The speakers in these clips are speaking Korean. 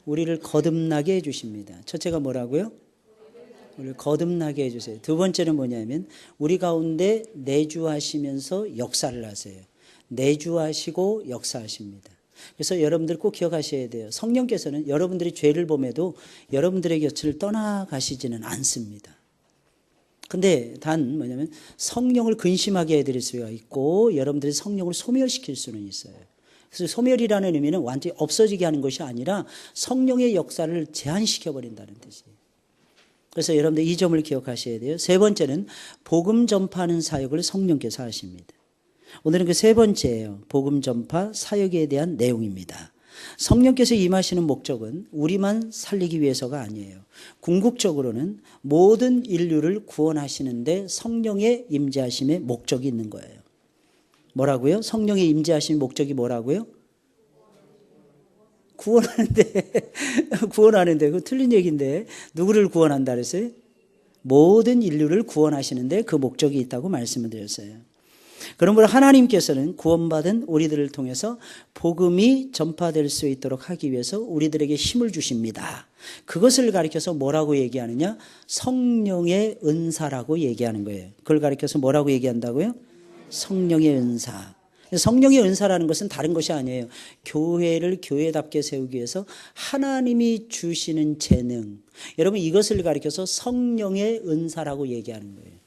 우리를 거듭나게 해주십니다. 첫째가 뭐라고요? 우리를 거듭나게 해주세요. 두 번째는 뭐냐면 우리 가운데 내주하시면서 역사를 하세요. 내주하시고 역사하십니다. 그래서 여러분들 꼭 기억하셔야 돼요. 성령께서는 여러분들이 죄를 범해도 여러분들의 곁을 떠나가시지는 않습니다. 근데 단 뭐냐면 성령을 근심하게 해드릴 수가 있고 여러분들이 성령을 소멸시킬 수는 있어요. 그래서 소멸이라는 의미는 완전히 없어지게 하는 것이 아니라 성령의 역사를 제한시켜버린다는 뜻이에요. 그래서 여러분들 이 점을 기억하셔야 돼요. 세 번째는 복음 전파하는 사역을 성령께서 하십니다. 오늘은 그 세 번째예요. 복음 전파 사역에 대한 내용입니다. 성령께서 임하시는 목적은 우리만 살리기 위해서가 아니에요. 궁극적으로는 모든 인류를 구원하시는데 성령의 임재하심의 목적이 있는 거예요. 뭐라고요? 성령의 임재하심의 목적이 뭐라고요? 구원하는데 그거 틀린 얘기인데 누구를 구원한다 그랬어요? 모든 인류를 구원하시는데 그 목적이 있다고 말씀을 드렸어요. 그러므로 하나님께서는 구원받은 우리들을 통해서 복음이 전파될 수 있도록 하기 위해서 우리들에게 힘을 주십니다. 그것을 가리켜서 뭐라고 얘기하느냐? 성령의 은사라고 얘기하는 거예요. 그걸 가리켜서 뭐라고 얘기한다고요? 성령의 은사. 성령의 은사라는 것은 다른 것이 아니에요. 교회를 교회답게 세우기 위해서 하나님이 주시는 재능. 여러분 이것을 가리켜서 성령의 은사라고 얘기하는 거예요.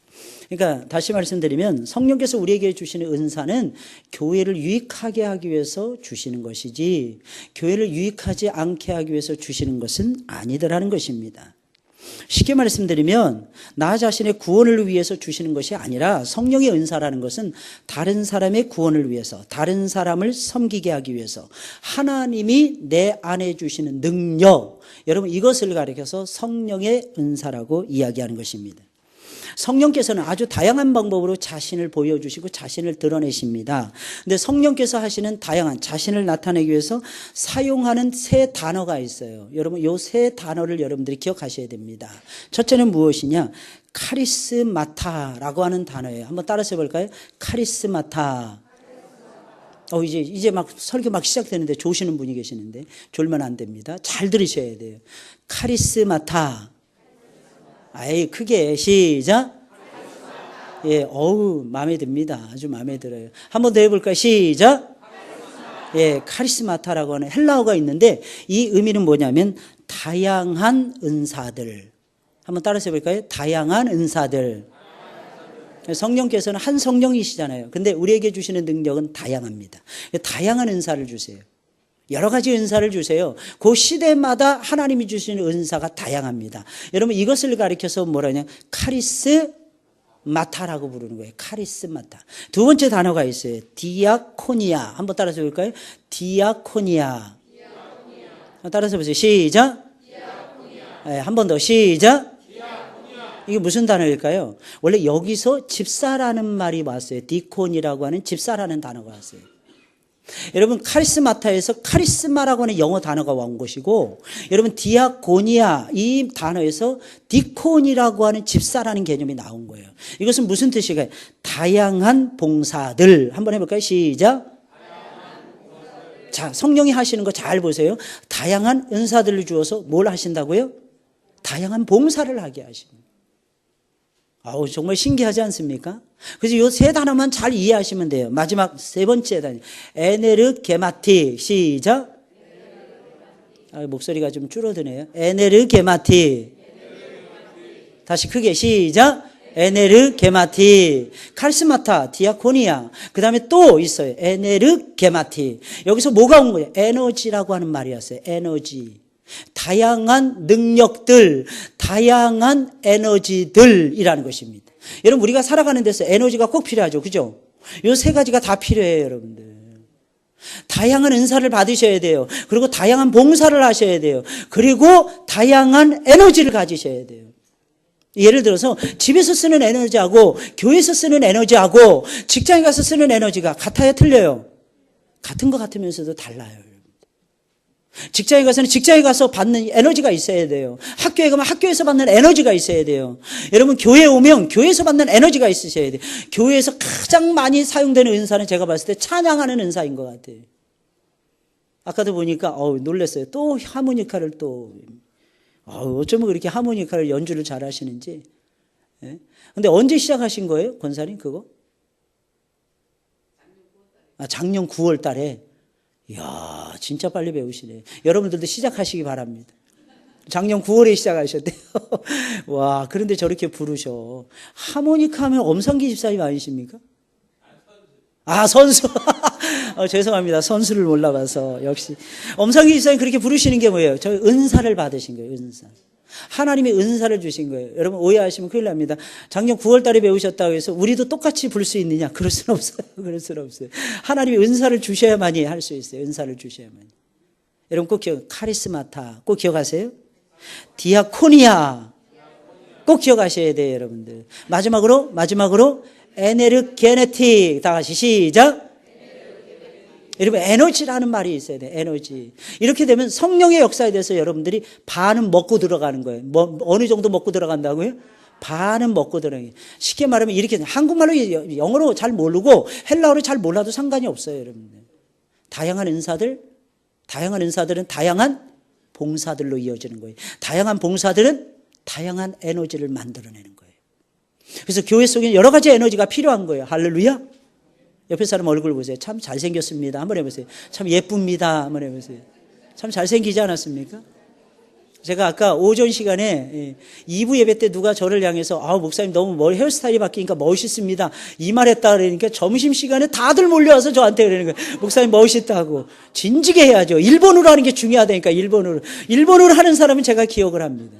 그러니까 다시 말씀드리면 성령께서 우리에게 주시는 은사는 교회를 유익하게 하기 위해서 주시는 것이지 교회를 유익하지 않게 하기 위해서 주시는 것은 아니더라는 것입니다. 쉽게 말씀드리면 나 자신의 구원을 위해서 주시는 것이 아니라 성령의 은사라는 것은 다른 사람의 구원을 위해서 다른 사람을 섬기게 하기 위해서 하나님이 내 안에 주시는 능력, 여러분 이것을 가리켜서 성령의 은사라고 이야기하는 것입니다. 성령께서는 아주 다양한 방법으로 자신을 보여주시고 자신을 드러내십니다. 근데 성령께서 하시는 다양한 자신을 나타내기 위해서 사용하는 세 단어가 있어요. 여러분 이 세 단어를 여러분들이 기억하셔야 됩니다. 첫째는 무엇이냐? 카리스마타라고 하는 단어예요. 한번 따라서 해볼까요? 카리스마타. 이제 막 설교 막 시작되는데 조시는 분이 계시는데 졸면 안 됩니다. 잘 들으셔야 돼요. 카리스마타. 크게 시작. 예, 마음에 듭니다. 아주 마음에 들어요. 한 번 더 해볼까요? 시작. 예, 카리스마타라고 하는 헬라어가 있는데 이 의미는 뭐냐면 다양한 은사들. 한번 따라서 해볼까요? 다양한 은사들. 성령께서는 한 성령이시잖아요. 근데 우리에게 주시는 능력은 다양합니다. 다양한 은사를 주세요. 여러 가지 은사를 주세요. 그 시대마다 하나님이 주시는 은사가 다양합니다. 여러분 이것을 가리켜서 뭐라냐? 카리스마타라고 부르는 거예요. 카리스마타. 두 번째 단어가 있어요. 디아코니아. 한번 따라서 볼까요? 디아코니아. 따라서 보세요. 시작. 네, 한 번 더 시작. 이게 무슨 단어일까요? 원래 여기서 집사라는 말이 왔어요. 디콘이라고 하는 집사라는 단어가 왔어요. 여러분 카리스마타에서 카리스마라고 하는 영어 단어가 온 것이고 여러분 디아코니아 이 단어에서 디콘이라고 하는 집사라는 개념이 나온 거예요. 이것은 무슨 뜻일까요? 다양한 봉사들. 한번 해볼까요? 시작. 자, 성령이 하시는 거 잘 보세요. 다양한 은사들을 주어서 뭘 하신다고요? 다양한 봉사를 하게 하십니다. 정말 신기하지 않습니까? 그래서 이 세 단어만 잘 이해하시면 돼요. 마지막 세 번째 단어. 에네르게마티. 시작. 목소리가 좀 줄어드네요. 에네르게마티. 다시 크게 시작. 에네르게마티. 카리스마타, 디아코니아. 그 다음에 또 있어요. 에네르게마티. 여기서 뭐가 온 거예요? 에너지라고 하는 말이 왔어요. 에너지. 다양한 능력들, 다양한 에너지들이라는 것입니다. 여러분 우리가 살아가는 데서 에너지가 꼭 필요하죠. 그죠? 이 세 가지가 다 필요해요. 여러분들. 다양한 은사를 받으셔야 돼요. 그리고 다양한 봉사를 하셔야 돼요. 그리고 다양한 에너지를 가지셔야 돼요. 예를 들어서 집에서 쓰는 에너지하고 교회에서 쓰는 에너지하고 직장에 가서 쓰는 에너지가 같아요? 틀려요? 같은 것 같으면서도 달라요. 직장에 가서는 직장에 가서 받는 에너지가 있어야 돼요. 학교에 가면 학교에서 받는 에너지가 있어야 돼요. 여러분 교회에 오면 교회에서 받는 에너지가 있으셔야 돼요. 교회에서 가장 많이 사용되는 은사는 제가 봤을 때 찬양하는 은사인 것 같아요. 아까도 보니까 놀랐어요. 또 하모니카를 또 어쩌면 그렇게 하모니카를 연주를 잘 하시는지. 예? 근데 언제 시작하신 거예요? 권사님 그거? 작년 9월 달에. 이야, 진짜 빨리 배우시네. 여러분들도 시작하시기 바랍니다. 작년 9월에 시작하셨대요. 와, 그런데 저렇게 부르셔. 하모니카 하면 엄성기 집사님 아니십니까? 선수. 죄송합니다. 선수를 몰라봐서. 역시. 엄성기 집사님 그렇게 부르시는 게 뭐예요? 저희 은사를 받으신 거예요, 은사. 하나님의 은사를 주신 거예요. 여러분 오해하시면 큰일 납니다. 작년 9월 달에 배우셨다고 해서 우리도 똑같이 부를 수 있느냐? 그럴 수는 없어요. 그럴 수는 없어요. 하나님의 은사를 주셔야만이 할 수 있어요. 은사를 주셔야만이. 여러분 꼭 카리스마타 꼭 기억하세요? 디아코니아 꼭 기억하셔야 돼요, 여러분들. 마지막으로 에네르게네틱. 다 같이 시작. 여러분 에너지라는 말이 있어야 돼요. 에너지. 이렇게 되면 성령의 역사에 대해서 여러분들이 반은 먹고 들어가는 거예요. 어느 정도 먹고 들어간다고요? 반은 먹고 들어가요. 쉽게 말하면 이렇게 한국말로 영어로 잘 모르고 헬라어로 잘 몰라도 상관이 없어요, 여러분들. 다양한 은사들은 다양한 봉사들로 이어지는 거예요. 다양한 봉사들은 다양한 에너지를 만들어내는 거예요. 그래서 교회 속에는 여러 가지 에너지가 필요한 거예요. 할렐루야. 옆에 사람 얼굴 보세요. 참 잘생겼습니다. 한번 해보세요. 참 예쁩니다. 한번 해보세요. 참 잘생기지 않았습니까? 제가 아까 오전 시간에 2부 예배 때 누가 저를 향해서 목사님 너무 헤어스타일이 바뀌니까 멋있습니다. 이 말 했다 그러니까 점심시간에 다들 몰려와서 저한테 그러는 거예요. 목사님 멋있다고. 진지게 해야죠. 일본어로 하는 게 중요하다니까. 일본어로 하는 사람은 제가 기억을 합니다.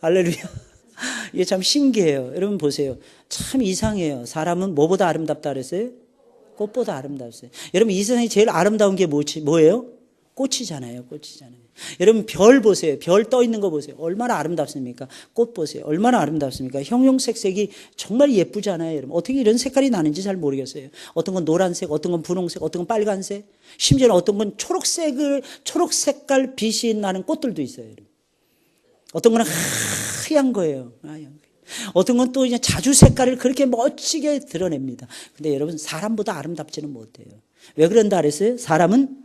할렐루야. 이게 참 신기해요. 여러분 보세요. 참 이상해요. 사람은 뭐보다 아름답다 그랬어요? 꽃보다 아름답어요. 여러분 이 세상에 제일 아름다운 게 뭐예요? 꽃이잖아요. 여러분 별 보세요. 별 떠 있는 거 보세요. 얼마나 아름답습니까? 꽃 보세요. 얼마나 아름답습니까? 형형색색이 정말 예쁘잖아요. 여러분 어떻게 이런 색깔이 나는지 잘 모르겠어요. 어떤 건 노란색, 어떤 건 분홍색, 어떤 건 빨간색, 심지어는 어떤 건 초록 색깔 빛이 나는 꽃들도 있어요. 여러분. 어떤 거는 하얀 거예요. 어떤 건 또 그냥 자주 색깔을 그렇게 멋지게 드러냅니다. 근데 여러분 사람보다 아름답지는 못해요. 왜 그런다 그랬어요? 사람은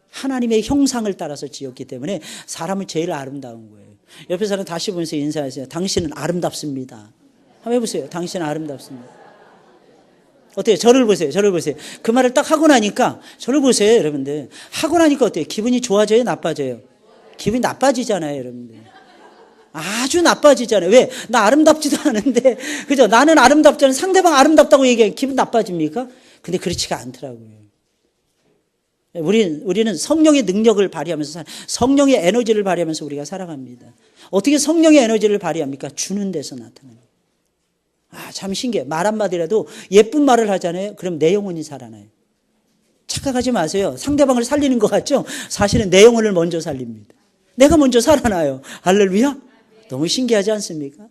하나님의 형상을 따라서 지었기 때문에 사람은 제일 아름다운 거예요. 옆에 사람 다시 보면서 인사하세요. 당신은 아름답습니다. 한번 해보세요. 당신은 아름답습니다. 어때요? 저를 보세요. 그 말을 딱 하고 나니까 저를 보세요, 여러분들. 하고 나니까 어때요? 기분이 좋아져요? 나빠져요? 기분이 나빠지잖아요, 여러분들. 아주 나빠지잖아요. 왜? 나 아름답지도 않은데, 그죠? 나는 아름답지 않은 상대방 아름답다고 얘기하면 기분 나빠집니까? 근데 그렇지가 않더라고요. 우리는 성령의 능력을 발휘하면서 성령의 에너지를 발휘하면서 우리가 살아갑니다. 어떻게 성령의 에너지를 발휘합니까? 주는 데서 나타나요. 참 신기해. 말 한마디라도 예쁜 말을 하잖아요. 그럼 내 영혼이 살아나요. 착각하지 마세요. 상대방을 살리는 것 같죠? 사실은 내 영혼을 먼저 살립니다. 내가 먼저 살아나요. 할렐루야. 너무 신기하지 않습니까?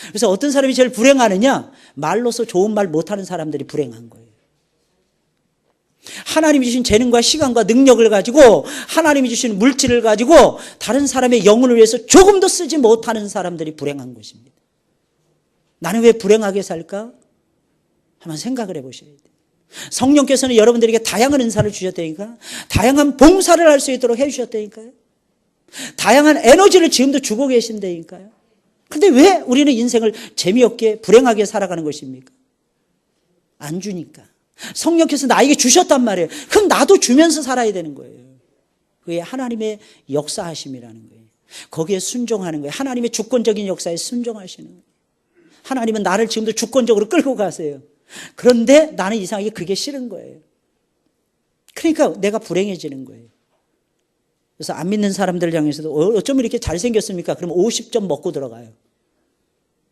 그래서 어떤 사람이 제일 불행하느냐? 말로서 좋은 말 못하는 사람들이 불행한 거예요. 하나님이 주신 재능과 시간과 능력을 가지고 하나님이 주신 물질을 가지고 다른 사람의 영혼을 위해서 조금도 쓰지 못하는 사람들이 불행한 것입니다. 나는 왜 불행하게 살까? 한번 생각을 해보셔야 돼요. 성령께서는 여러분들에게 다양한 은사를 주셨다니까, 다양한 봉사를 할 수 있도록 해주셨다니까요. 다양한 에너지를 지금도 주고 계신다니까요. 근데 왜 우리는 인생을 재미없게 불행하게 살아가는 것입니까? 안 주니까. 성령께서 나에게 주셨단 말이에요. 그럼 나도 주면서 살아야 되는 거예요. 그게 하나님의 역사하심이라는 거예요. 거기에 순종하는 거예요. 하나님의 주권적인 역사에 순종하시는 거예요. 하나님은 나를 지금도 주권적으로 끌고 가세요. 그런데 나는 이상하게 그게 싫은 거예요. 그러니까 내가 불행해지는 거예요. 그래서 안 믿는 사람들 향해서도 어쩜 이렇게 잘생겼습니까? 그럼 50점 먹고 들어가요.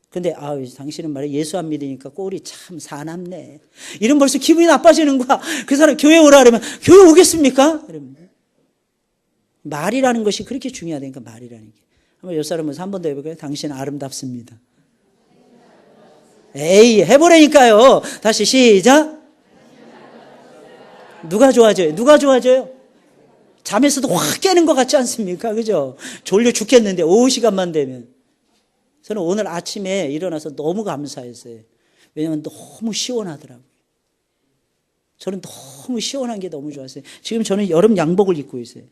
근데 당신은 말이야 예수 안 믿으니까 꼴이 참 사납네. 이런 벌써 기분이 나빠지는 거야. 그 사람 교회 오라 그러면 교회 오겠습니까? 말이라는 것이 그렇게 중요하다니까. 말이라는 게. 한번 옆 사람은 한 번 더 해볼까요? 당신은 아름답습니다. 에이 해보라니까요. 다시 시작. 누가 좋아져요? 누가 좋아져요? 잠에서도 확 깨는 것 같지 않습니까? 그죠? 졸려 죽겠는데 오후 시간만 되면. 저는 오늘 아침에 일어나서 너무 감사했어요. 왜냐하면 너무 시원하더라고요. 저는 너무 시원한 게 너무 좋았어요. 지금 저는 여름 양복을 입고 있어요.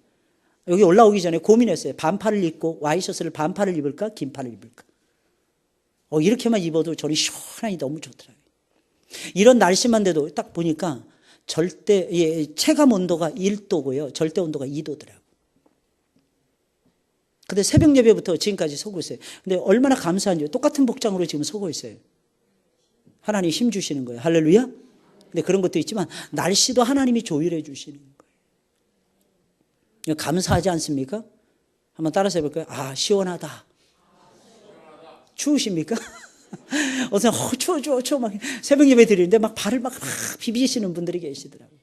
여기 올라오기 전에 고민했어요. 반팔을 입고 와이셔츠를 반팔을 입을까 긴팔을 입을까. 이렇게만 입어도 저는 시원하니 너무 좋더라고요. 이런 날씨만 돼도 딱 보니까 체감 온도가 1도고요. 절대 온도가 2도더라고요. 근데 새벽 예배부터 지금까지 서고 있어요. 근데 얼마나 감사한지 똑같은 복장으로 지금 서고 있어요. 하나님 힘 주시는 거예요. 할렐루야. 근데 그런 것도 있지만 날씨도 하나님이 조율해 주시는 거예요. 감사하지 않습니까? 한번 따라서 해볼까요? 아, 시원하다. 추우십니까? 어서 추워 막 새벽 예배 드리는데 막 발을 막 비비시는 분들이 계시더라고요.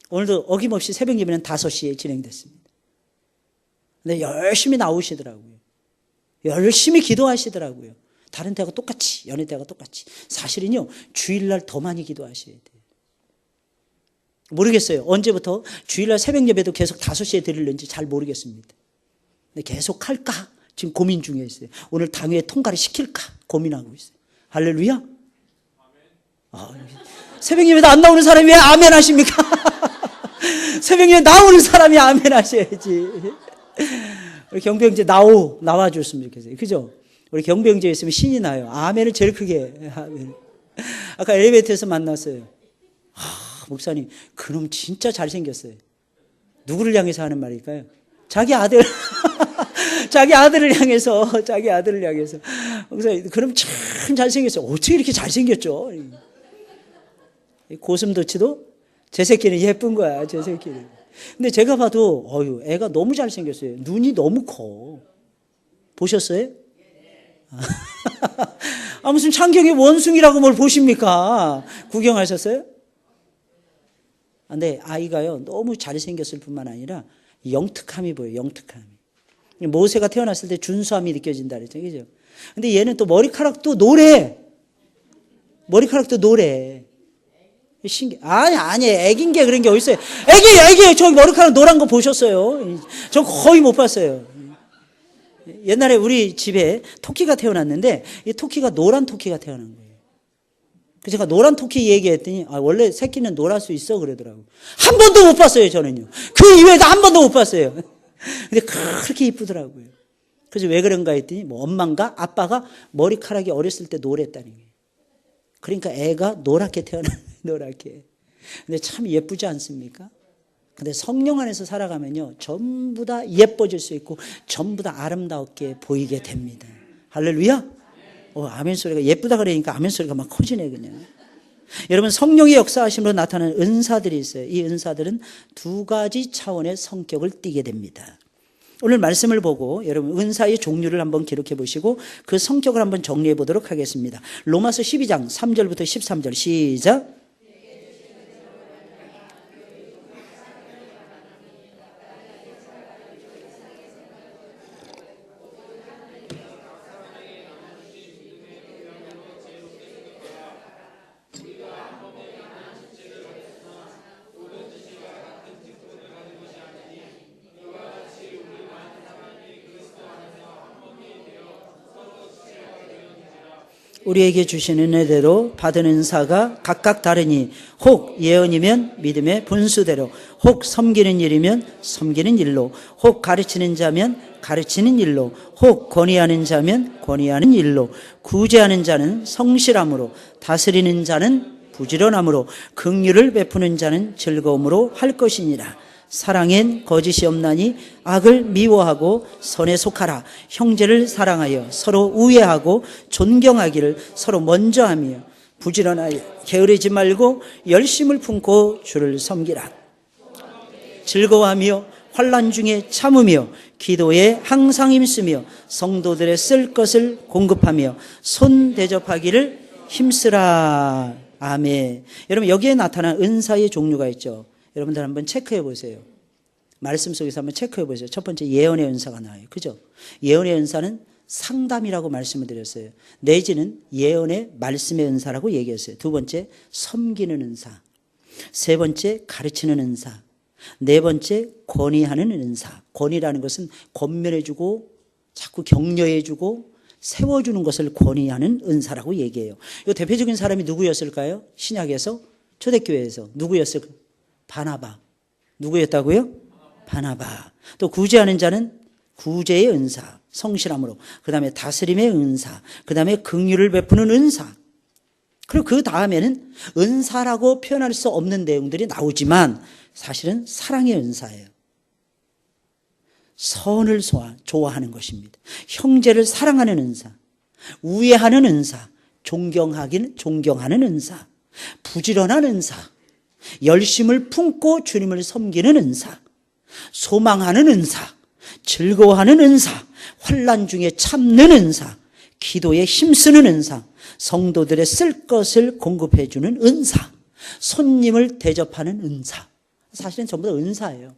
오늘도 어김없이 새벽 예배는 5시에 진행됐습니다. 근데 열심히 나오시더라고요. 열심히 기도하시더라고요. 다른 때하고 똑같이, 연애 때하고 똑같이. 사실은요, 주일날 더 많이 기도하셔야 돼요. 모르겠어요. 언제부터 주일날 새벽 예배도 계속 5시에 드리는지 잘 모르겠습니다. 근데 계속 할까? 지금 고민 중에 있어요. 오늘 당회에 통과를 시킬까? 고민하고 있어요. 할렐루야? 새벽 예배도 안 나오는 사람이 왜 아멘 하십니까? 새벽 예배 나오는 사람이 아멘 하셔야지. 우리 경배형제 나와줬으면 좋겠어요. 그죠? 우리 경배형제 있으면 신이 나요. 아멘을 제일 크게. 아멘. 아까 엘리베이터에서 만났어요. 목사님, 그놈 진짜 잘생겼어요. 누구를 향해서 하는 말일까요? 자기 아들. 자기 아들을 향해서. 목사님, 그럼 참 잘생겼어요. 어떻게 이렇게 잘생겼죠? 고슴도치도 제 새끼는 예쁜 거야, 제 새끼는. 근데 제가 봐도, 애가 너무 잘생겼어요. 눈이 너무 커. 보셨어요? 무슨 창경의 원숭이라고 뭘 보십니까? 구경하셨어요? 근데 아이가요, 너무 잘생겼을 뿐만 아니라 영특함이 보여요, 영특함이. 모세가 태어났을 때 준수함이 느껴진다 그랬죠, 그죠? 근데 얘는 또 머리카락도 노래. 아니, 애긴 게 그런 게 어딨어요. 애기, 저 머리카락 노란 거 보셨어요? 저 거의 못 봤어요. 옛날에 우리 집에 토끼가 태어났는데, 이 토끼가 노란 토끼가 태어난 거예요. 그래서 제가 노란 토끼 얘기했더니, 원래 새끼는 노랄 수 있어, 그러더라고요. 한 번도 못 봤어요, 저는요. 그 이외에도 한 번도 못 봤어요. 근데 그렇게 이쁘더라고요. 그래서 왜 그런가 했더니, 엄마인가 아빠가 머리카락이 어렸을 때 노랬다는 거예요. 그러니까 애가 노랗게 태어나요, 노랗게. 근데 참 예쁘지 않습니까? 근데 성령 안에서 살아가면요, 전부 다 예뻐질 수 있고, 전부 다 아름답게 보이게 됩니다. 할렐루야? 아멘 소리가 예쁘다 그러니까 아멘 소리가 막 커지네, 그냥. 여러분, 성령의 역사하심으로 나타나는 은사들이 있어요. 이 은사들은 2가지 차원의 성격을 띠게 됩니다. 오늘 말씀을 보고 여러분 은사의 종류를 한번 기록해 보시고 그 성격을 한번 정리해 보도록 하겠습니다. 로마서 12장 3절부터 13절 시작. 우리에게 주신 은혜대로 받은 은사가 각각 다르니 혹 예언이면 믿음의 분수대로, 혹 섬기는 일이면 섬기는 일로, 혹 가르치는 자면 가르치는 일로, 혹 권위하는 자면 권위하는 일로, 구제하는 자는 성실함으로, 다스리는 자는 부지런함으로, 긍휼을 베푸는 자는 즐거움으로 할 것이니라. 사랑엔 거짓이 없나니 악을 미워하고 선에 속하라. 형제를 사랑하여 서로 우애하고 존경하기를 서로 먼저 하며 부지런하여 게으르지 말고 열심을 품고 주를 섬기라. 즐거워하며 환난 중에 참으며 기도에 항상 힘쓰며 성도들의 쓸 것을 공급하며 손 대접하기를 힘쓰라. 아멘. 여러분, 여기에 나타난 은사의 종류가 있죠. 여러분들 한번 체크해 보세요. 말씀 속에서 한번 체크해 보세요. 첫 번째, 예언의 은사가 나와요. 그죠? 예언의 은사는 상담이라고 말씀을 드렸어요. 내지는 예언의 말씀의 은사라고 얘기했어요. 두 번째, 섬기는 은사. 세 번째, 가르치는 은사. 네 번째, 권위하는 은사. 권위라는 것은 권면해주고 자꾸 격려해주고 세워주는 것을 권위하는 은사라고 얘기해요. 이 대표적인 사람이 누구였을까요? 신약에서 초대교회에서. 누구였을까? 바나바. 누구였다고요? 바나바. 또 구제하는 자는 구제의 은사, 성실함으로. 그 다음에 다스림의 은사. 그 다음에 긍휼을 베푸는 은사. 그리고 그 다음에는 은사라고 표현할 수 없는 내용들이 나오지만 사실은 사랑의 은사예요. 선을 좋아하는 것입니다. 형제를 사랑하는 은사, 우애하는 은사, 존경하는 은사, 부지런한 은사, 열심을 품고 주님을 섬기는 은사, 소망하는 은사, 즐거워하는 은사, 환난 중에 참는 은사, 기도에 힘쓰는 은사, 성도들의 쓸 것을 공급해 주는 은사, 손님을 대접하는 은사. 사실은 전부 다 은사예요.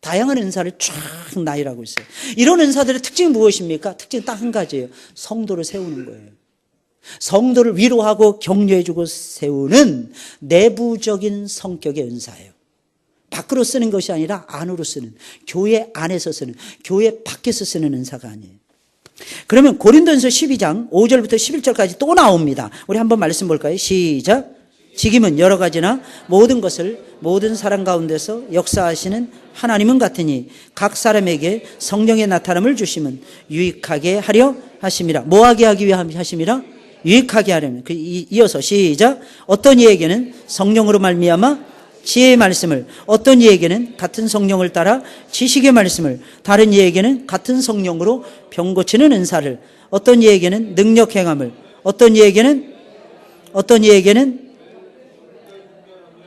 다양한 은사를 쫙 나열하고 있어요. 이런 은사들의 특징이 무엇입니까? 특징이 딱 한 가지예요. 성도를 세우는 거예요. 성도를 위로하고 격려해주고 세우는 내부적인 성격의 은사예요. 밖으로 쓰는 것이 아니라 안으로 쓰는, 교회 안에서 쓰는, 교회 밖에서 쓰는 은사가 아니에요. 그러면 고린도전서 12장 5절부터 11절까지 또 나옵니다. 우리 한번 말씀 볼까요? 시작. 직임은 여러 가지나 모든 것을 모든 사람 가운데서 역사하시는 하나님은 같으니 각 사람에게 성령의 나타남을 주심은 유익하게 하려 하심이라. 뭐하게 하기 위함 하심이라? 유익하게 하려면. 이어서 시작. 어떤 이에게는 성령으로 말미암아 지혜의 말씀을, 어떤 이에게는 같은 성령을 따라 지식의 말씀을, 다른 이에게는 같은 성령으로 병 고치는 은사를, 어떤 이에게는 능력 행함을, 어떤 이에게는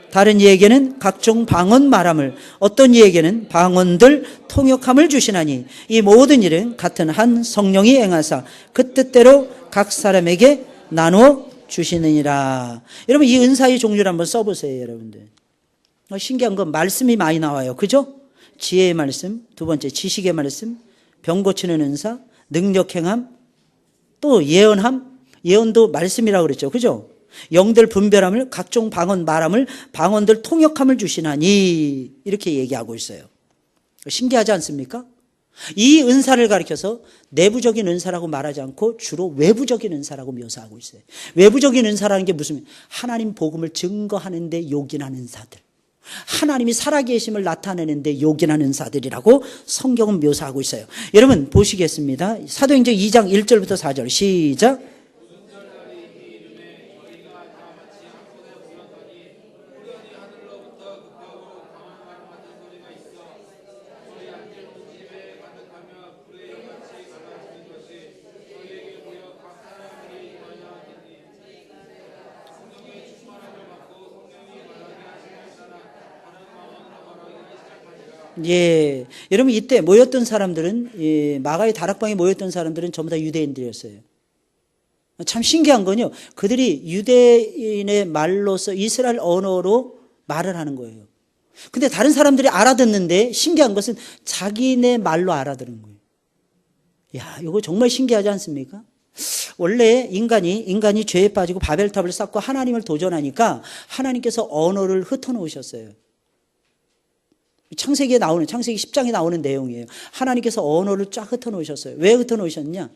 다른 이에게는 각종 방언 말함을, 어떤 이에게는 방언들 통역함을 주시나니 이 모든 일은 같은 한 성령이 행하사 그 뜻대로 각 사람에게 나누어 주시느니라. 여러분 이 은사의 종류를 한번 써보세요. 여러분들 신기한 건 말씀이 많이 나와요. 그죠? 지혜의 말씀, 두 번째 지식의 말씀, 병 고치는 은사, 능력 행함, 또 예언함, 예언도 말씀이라고 그랬죠. 그죠? 영들 분별함을, 각종 방언 말함을, 방언들 통역함을 주시나니 이렇게 얘기하고 있어요. 신기하지 않습니까? 이 은사를 가리켜서 내부적인 은사라고 말하지 않고 주로 외부적인 은사라고 묘사하고 있어요. 외부적인 은사라는 게 무슨, 하나님 복음을 증거하는 데 요긴한 은사들, 하나님이 살아계심을 나타내는 데 요긴한 은사들이라고 성경은 묘사하고 있어요. 여러분 보시겠습니다. 사도행전 2장 1절부터 4절 시작. 예, 여러분 이때 모였던 사람들은, 마가의 다락방에 모였던 사람들은 전부 다 유대인들이었어요. 참 신기한 건요, 그들이 유대인의 말로서 이스라엘 언어로 말을 하는 거예요. 근데 다른 사람들이 알아듣는데 신기한 것은 자기네 말로 알아듣는 거예요. 야, 이거 정말 신기하지 않습니까? 원래 인간이 죄에 빠지고 바벨탑을 쌓고 하나님을 도전하니까 하나님께서 언어를 흩어놓으셨어요. 창세기 10장에 나오는 내용이에요. 하나님께서 언어를 쫙 흩어놓으셨어요. 왜 흩어놓으셨냐?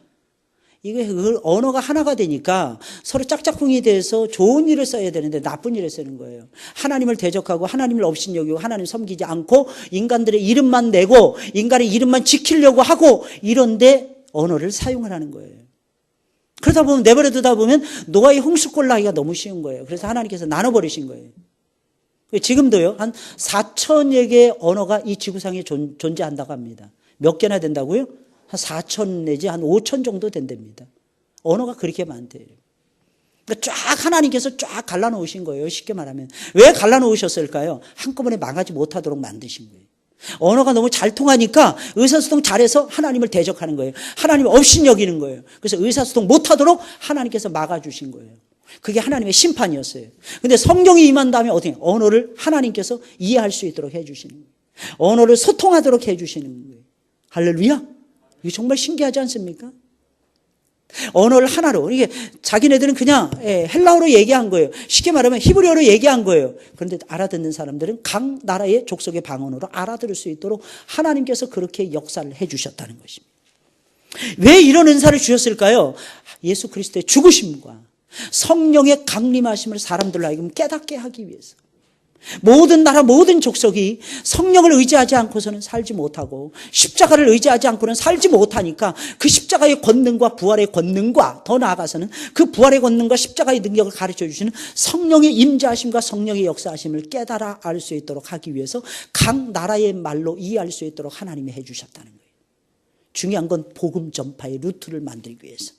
이게 그 언어가 하나가 되니까 서로 짝짝꿍이 돼서 좋은 일을 써야 되는데 나쁜 일을 쓰는 거예요. 하나님을 대적하고 하나님을 업신여기고 하나님 섬기지 않고 인간들의 이름만 내고 인간의 이름만 지키려고 하고 이런데 언어를 사용을 하는 거예요. 그러다 보면 내버려 두다 보면 노아의 홍수꼴 나기가 너무 쉬운 거예요. 그래서 하나님께서 나눠버리신 거예요. 지금도요, 한 4천여 개의 언어가 이 지구상에 존재한다고 합니다. 몇 개나 된다고요? 한 4천 내지 한 5천 정도 된답니다. 언어가 그렇게 많대요. 그러니까 쫙 하나님께서 쫙 갈라놓으신 거예요. 쉽게 말하면. 왜 갈라놓으셨을까요? 한꺼번에 망하지 못하도록 만드신 거예요. 언어가 너무 잘 통하니까 의사소통 잘해서 하나님을 대적하는 거예요. 하나님을 업신여기는 거예요. 그래서 의사소통 못하도록 하나님께서 막아주신 거예요. 그게 하나님의 심판이었어요. 근데 성령이 임한 다음에 어떻게 언어를 하나님께서 이해할 수 있도록 해주시는 거예요. 언어를 소통하도록 해주시는 거예요. 할렐루야. 이게 정말 신기하지 않습니까? 언어를 하나로, 이게 자기네들은 그냥 헬라어로 얘기한 거예요. 쉽게 말하면 히브리어로 얘기한 거예요. 그런데 알아듣는 사람들은 각 나라의 족속의 방언으로 알아들을 수 있도록 하나님께서 그렇게 역사를 해주셨다는 것입니다. 왜 이런 은사를 주셨을까요? 예수 그리스도의 죽으심과 성령의 강림하심을 사람들로 하여금 깨닫게 하기 위해서. 모든 나라 모든 족속이 성령을 의지하지 않고서는 살지 못하고 십자가를 의지하지 않고는 살지 못하니까 그 십자가의 권능과 부활의 권능과 더 나아가서는 그 부활의 권능과 십자가의 능력을 가르쳐 주시는 성령의 임재하심과 성령의 역사하심을 깨달아 알 수 있도록 하기 위해서 각 나라의 말로 이해할 수 있도록 하나님이 해주셨다는 거예요. 중요한 건 복음 전파의 루트를 만들기 위해서.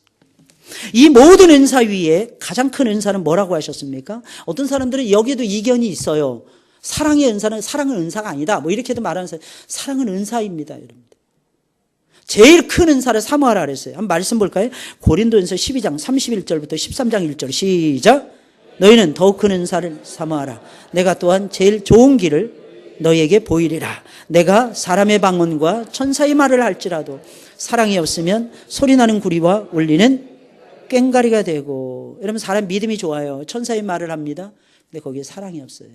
이 모든 은사 위에 가장 큰 은사는 뭐라고 하셨습니까? 어떤 사람들은 여기에도 이견이 있어요. 사랑의 은사는 사랑은 은사가 아니다. 뭐 이렇게도 말하는 사람, 사랑은 은사입니다, 여러분들. 제일 큰 은사를 사모하라 그랬어요. 한번 말씀 볼까요? 고린도전서 12장 31절부터 13장 1절 시작. 너희는 더욱 큰 은사를 사모하라. 내가 또한 제일 좋은 길을 너희에게 보이리라. 내가 사람의 방언과 천사의 말을 할지라도 사랑이 없으면 소리나는 구리와 울리는 꽹과리가 되고. 여러분, 사람 믿음이 좋아요. 천사의 말을 합니다. 근데 거기에 사랑이 없어요.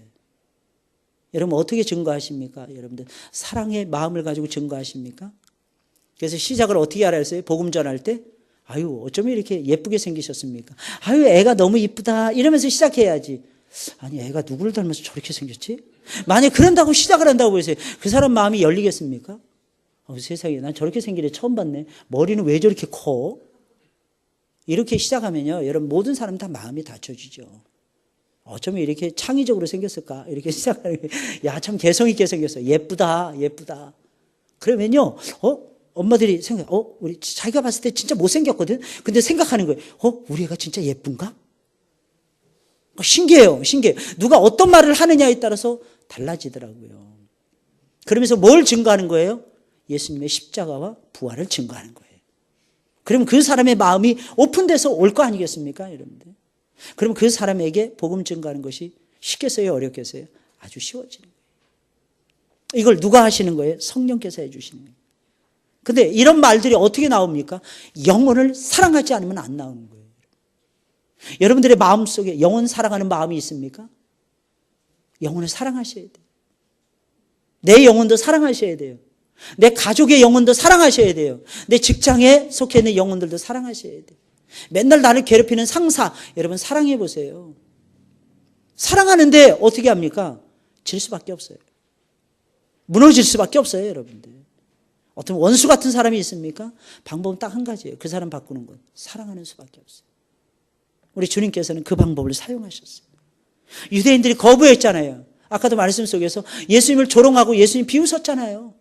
여러분, 어떻게 증거하십니까? 여러분들 사랑의 마음을 가지고 증거하십니까? 그래서 시작을 어떻게 하라 했어요? 복음 전할 때 아유 어쩌면 이렇게 예쁘게 생기셨습니까? 아유 애가 너무 이쁘다 이러면서 시작해야지. 아니 애가 누구를 닮아서 저렇게 생겼지? 만약 그런다고 시작을 한다고 보세요. 그 사람 마음이 열리겠습니까? 세상에 난 저렇게 생긴 애 처음 봤네. 머리는 왜 저렇게 커? 이렇게 시작하면요, 여러분 모든 사람 다 마음이 닫혀지죠. 어쩌면 이렇게 창의적으로 생겼을까? 이렇게 시작하는 게, 야, 참 개성 있게 생겼어. 예쁘다, 예쁘다. 그러면요, 엄마들이 우리 자기가 봤을 때 진짜 못생겼거든? 근데 생각하는 거예요. 우리 애가 진짜 예쁜가? 신기해요, 신기해요. 누가 어떤 말을 하느냐에 따라서 달라지더라고요. 그러면서 뭘 증거하는 거예요? 예수님의 십자가와 부활을 증거하는 거예요. 그럼 그 사람의 마음이 오픈돼서 올 거 아니겠습니까, 여러분들? 그럼 그 사람에게 복음 증거하는 것이 쉽겠어요, 어렵겠어요? 아주 쉬워지는 거예요. 이걸 누가 하시는 거예요? 성령께서 해주시는 거예요. 근데 이런 말들이 어떻게 나옵니까? 영혼을 사랑하지 않으면 안 나오는 거예요. 여러분들의 마음속에 영혼 사랑하는 마음이 있습니까? 영혼을 사랑하셔야 돼요. 내 영혼도 사랑하셔야 돼요. 내 가족의 영혼도 사랑하셔야 돼요. 내 직장에 속해 있는 영혼들도 사랑하셔야 돼요. 맨날 나를 괴롭히는 상사, 여러분 사랑해 보세요. 사랑하는데 어떻게 합니까? 질 수밖에 없어요. 무너질 수밖에 없어요, 여러분들. 어떤 원수 같은 사람이 있습니까? 방법은 딱 한 가지예요. 그 사람 바꾸는 건 사랑하는 수밖에 없어요. 우리 주님께서는 그 방법을 사용하셨어요. 유대인들이 거부했잖아요. 아까도 말씀 속에서 예수님을 조롱하고 예수님 비웃었잖아요.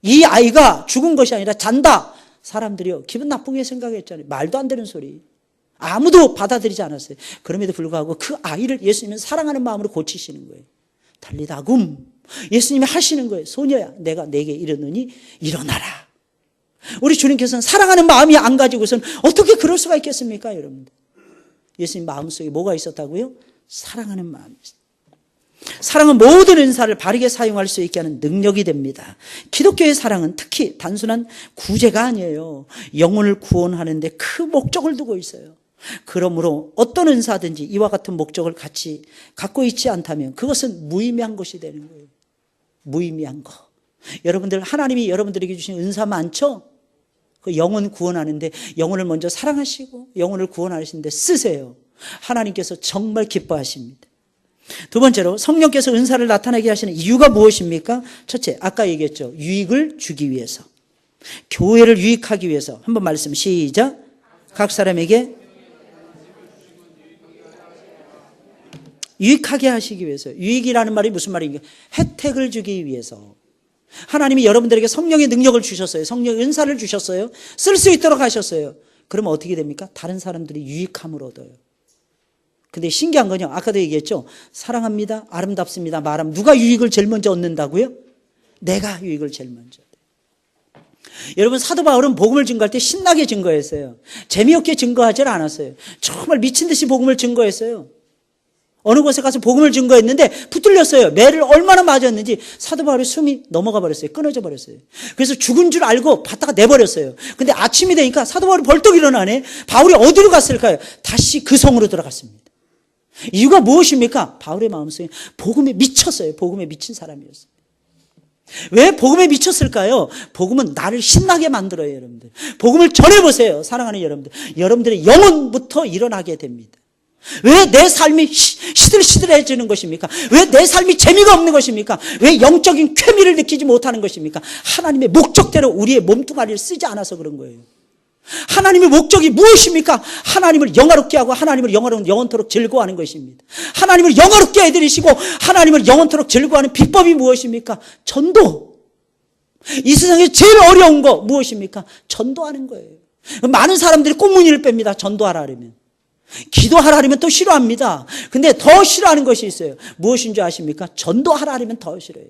이 아이가 죽은 것이 아니라 잔다. 사람들이요 기분 나쁘게 생각했잖아요. 말도 안 되는 소리. 아무도 받아들이지 않았어요. 그럼에도 불구하고 그 아이를 예수님은 사랑하는 마음으로 고치시는 거예요. 달리다굼. 예수님이 하시는 거예요. 소녀야 내가 내게 이르노니 일어나라. 우리 주님께서는 사랑하는 마음이 안 가지고서는 어떻게 그럴 수가 있겠습니까, 여러분들? 예수님 마음속에 뭐가 있었다고요? 사랑하는 마음이 있어요. 사랑은 모든 은사를 바르게 사용할 수 있게 하는 능력이 됩니다. 기독교의 사랑은 특히 단순한 구제가 아니에요. 영혼을 구원하는 데 그 목적을 두고 있어요. 그러므로 어떤 은사든지 이와 같은 목적을 같이 갖고 있지 않다면 그것은 무의미한 것이 되는 거예요. 무의미한 거. 여러분들 하나님이 여러분들에게 주신 은사 많죠? 그 영혼 구원하는데 영혼을 먼저 사랑하시고 영혼을 구원하시는데 쓰세요. 하나님께서 정말 기뻐하십니다. 두 번째로 성령께서 은사를 나타나게 하시는 이유가 무엇입니까? 첫째, 아까 얘기했죠. 유익을 주기 위해서. 교회를 유익하기 위해서. 한번 말씀 시작. 각 사람에게 유익하게 하시기 위해서. 유익이라는 말이 무슨 말인가? 혜택을 주기 위해서. 하나님이 여러분들에게 성령의 능력을 주셨어요. 성령의 은사를 주셨어요. 쓸 수 있도록 하셨어요. 그러면 어떻게 됩니까? 다른 사람들이 유익함을 얻어요. 근데 신기한 건요, 아까도 얘기했죠. 사랑합니다, 아름답습니다 말하면 누가 유익을 제일 먼저 얻는다고요? 내가 유익을 제일 먼저 얻어요. 여러분, 사도 바울은 복음을 증거할 때 신나게 증거했어요. 재미없게 증거하지 않았어요. 정말 미친 듯이 복음을 증거했어요. 어느 곳에 가서 복음을 증거했는데 붙들렸어요. 매를 얼마나 맞았는지 사도 바울의 숨이 넘어가 버렸어요. 끊어져 버렸어요. 그래서 죽은 줄 알고 받다가 내버렸어요. 근데 아침이 되니까 사도 바울이 벌떡 일어나네. 바울이 어디로 갔을까요? 다시 그 성으로 들어갔습니다. 이유가 무엇입니까? 바울의 마음속에 복음에 미쳤어요. 복음에 미친 사람이었어요. 왜 복음에 미쳤을까요? 복음은 나를 신나게 만들어요, 여러분들. 복음을 전해보세요, 사랑하는 여러분들. 여러분들의 영혼부터 일어나게 됩니다. 왜 내 삶이 시들시들해지는 것입니까? 왜 내 삶이 재미가 없는 것입니까? 왜 영적인 쾌미를 느끼지 못하는 것입니까? 하나님의 목적대로 우리의 몸뚱아리를 쓰지 않아서 그런 거예요. 하나님의 목적이 무엇입니까? 하나님을 영화롭게 하고 하나님을 영원토록 즐거워하는 것입니다. 하나님을 영화롭게 해드리시고 하나님을 영원토록 즐거워하는 비법이 무엇입니까? 전도. 이 세상에 제일 어려운 거 무엇입니까? 전도하는 거예요. 많은 사람들이 꽁무니를 뺍니다. 전도하라 그러면. 기도하라 하면 또 싫어합니다. 근데 더 싫어하는 것이 있어요. 무엇인 줄 아십니까? 전도하라 하면 더 싫어해요.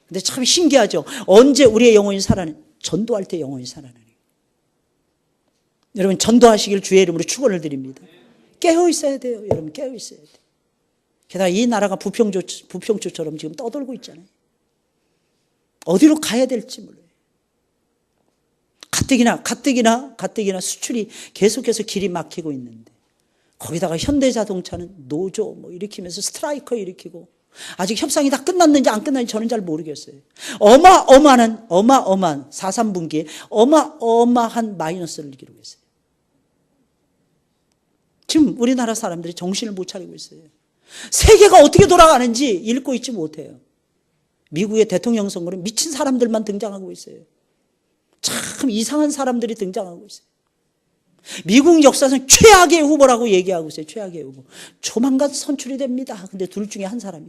근데 참 신기하죠. 언제 우리의 영혼이 살아나는? 전도할 때 영혼이 살아나는. 여러분 전도하시길 주의 이름으로 축원을 드립니다. 깨어 있어야 돼요. 여러분 깨어 있어야 돼요. 게다가 이 나라가 부평초처럼 지금 떠돌고 있잖아요. 어디로 가야 될지 몰라요. 가뜩이나 수출이 계속해서 길이 막히고 있는데 거기다가 현대자동차는 노조 일으키면서 스트라이커 일으키고 아직 협상이 다 끝났는지 안 끝났는지 저는 잘 모르겠어요. 어마어마한 4.3분기에 어마어마한 마이너스를 기록했어요. 지금 우리나라 사람들이 정신을 못 차리고 있어요. 세계가 어떻게 돌아가는지 읽고 있지 못해요. 미국의 대통령 선거는 미친 사람들만 등장하고 있어요. 참 이상한 사람들이 등장하고 있어요. 미국 역사상 최악의 후보라고 얘기하고 있어요. 최악의 후보. 조만간 선출이 됩니다. 근데 둘 중에 한 사람이.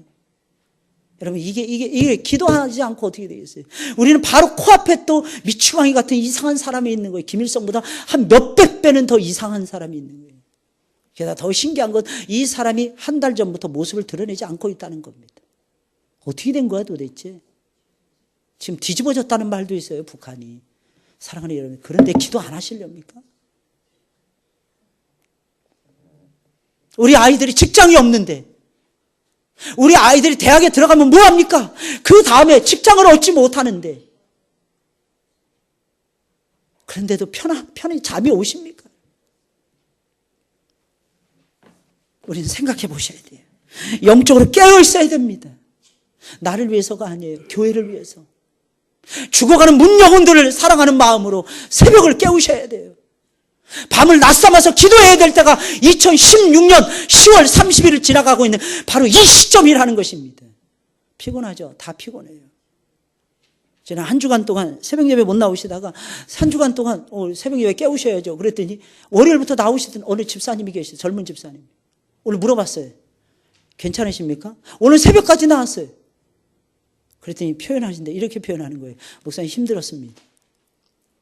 여러분 이게 기도하지 않고 어떻게 되겠어요? 우리는 바로 코앞에 또 미추광이 같은 이상한 사람이 있는 거예요. 김일성보다 한 몇백 배는 더 이상한 사람이 있는 거예요. 게다가 더 신기한 건 이 사람이 한 달 전부터 모습을 드러내지 않고 있다는 겁니다. 어떻게 된 거야 도대체? 지금 뒤집어졌다는 말도 있어요. 북한이. 사랑하는 여러분, 그런데 기도 안 하시렵니까? 우리 아이들이 직장이 없는데 우리 아이들이 대학에 들어가면 뭐합니까? 그 다음에 직장을 얻지 못하는데 그런데도 편히 잠이 오십니까? 우리는 생각해 보셔야 돼요. 영적으로 깨어 있어야 됩니다. 나를 위해서가 아니에요. 교회를 위해서. 죽어가는 문영혼들을 사랑하는 마음으로 새벽을 깨우셔야 돼요. 밤을 낮삼아서 기도해야 될 때가 2016년 10월 30일을 지나가고 있는 바로 이 시점이라는 것입니다. 피곤하죠? 다 피곤해요. 저는 한 주간 동안 새벽 예배 못 나오시다가 한 주간 동안 새벽 예배 깨우셔야죠. 그랬더니 월요일부터 나오시던 어느 집사님이 계세요. 젊은 집사님. 오늘 물어봤어요. 괜찮으십니까? 오늘 새벽까지 나왔어요. 그랬더니 표현하신데 이렇게 표현하는 거예요. 목사님 힘들었습니다.